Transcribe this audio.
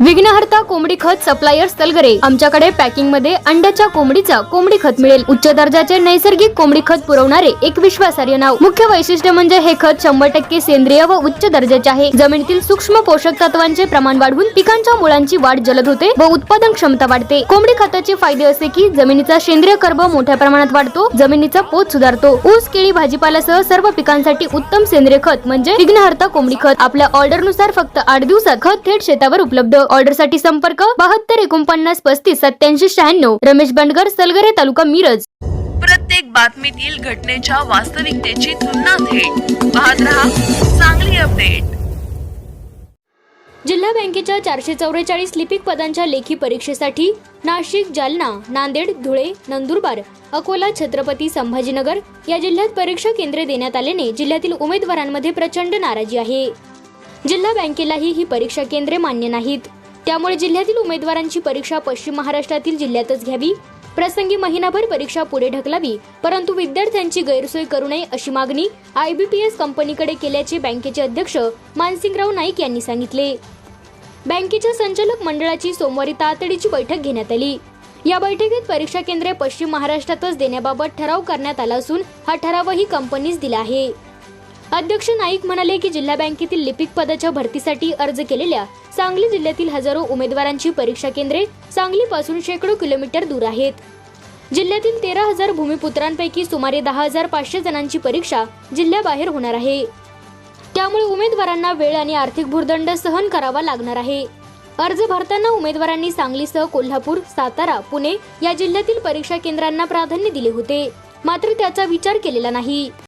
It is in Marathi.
विघ्नहर्ता कोंबडी खत सप्लायर सलगरे। आमच्याकडे पॅकिंग मध्ये अंड्याच्या कोंबडीचा कोंबडी खत मिळेल। उच्च दर्जाचे नैसर्गिक कोंबडी खत पुरवणारे एक विश्वासार्ह नाव। मुख्य वैशिष्ट्य म्हणजे हे खत 100% सेंद्रिय व उच्च दर्जाचे आहे। जमिनीतील सूक्ष्म पोषक तत्वांचे प्रमाण वाढवून पिकांच्या मुळांची वाढ जलद होते व उत्पादन क्षमता वाढते। कोंबडी खताचे फायदे असे की जमिनीचा सेंद्रिय कर्ब मोठ्या प्रमाणात वाढतो, जमिनीचा पोत सुधारतो। ऊस, केळी, भाजीपाल्यासह सर्व पिकांसाठी उत्तम सेंद्रिय खत म्हणजे विघ्नहर्ता कोंबडी खत। आपल्या ऑर्डर नुसार फक्त 8 दिवसात खत थेट शेतावर उपलब्ध। ऑर्डर साठी संपर्क 72 49 35 87 96। रमेश बंडगर, सलगरे, तालुका मिरज। प्रत्येक बातमीतील घटनेच्या वास्तविकतेची तुलना थेट पाहत रहा चांगली अपडेट। जिल्हा बँकेच्या 444 लिपिक पदांच्या लेखी परीक्षेसाठी नाशिक, जालना, नांदेड, धुळे, नंदुरबार, अकोला, छत्रपती संभाजीनगर या जिल्ह्यात परीक्षा केंद्रे देण्यात आल्याने जिल्ह्यातील उमेदवारांमध्ये प्रचंड नाराजी आहे। जिल्हा बँकेलाही ही परीक्षा केंद्रे मान्य नाहीत, त्यामुळे जिल्ह्यातील उमेदवारांची परीक्षा पश्चिम महाराष्ट्रातील जिल्ह्यातच घ्यावी, प्रसंगी महिनाभर परीक्षा पुढे ढकलावी, परंतु विद्यार्थ्यांची गैरसोय करू नये अशी मागणी IBPS कंपनीकडे केल्याचे बँकेचे अध्यक्ष मानसिंगराव नाईक यांनी सांगितले। बँकेच्या संचालक मंडळाची सोमवारी तातडीची बैठक घेण्यात आली। या बैठकीत परीक्षा केंद्रे पश्चिम महाराष्ट्रातच देण्याबाबत ठराव करण्यात आला असून हा ठरावही कंपनीस दिला आहे। अध्यक्ष नाईक म्हणाले की जिल्हा बँकेतील लिपिक पदाच्या भरतीसाठी अर्ज केलेल्या सांगली जिल्ह्यातील हजारो उमेदवारांची परीक्षा केंद्रे सांगलीपासून शेकडो किलोमीटर दूर आहेत। जिल्ह्यातील 13,000 भूमिपुत्रांपैकी सुमारे 10,500 जणांची परीक्षा जिल्ह्याबाहेर होणार आहे, त्यामुळे उमेदवारांना वेळ आणि आर्थिक भुर्दंड सहन करावा लागणार आहे। अर्ज भरताना उमेदवारांनी सांगलीसह कोल्हापूर, सातारा, पुणे या जिल्ह्यातील परीक्षा केंद्रांना प्राधान्य दिले होते, मात्र त्याचा विचार केलेला नाही।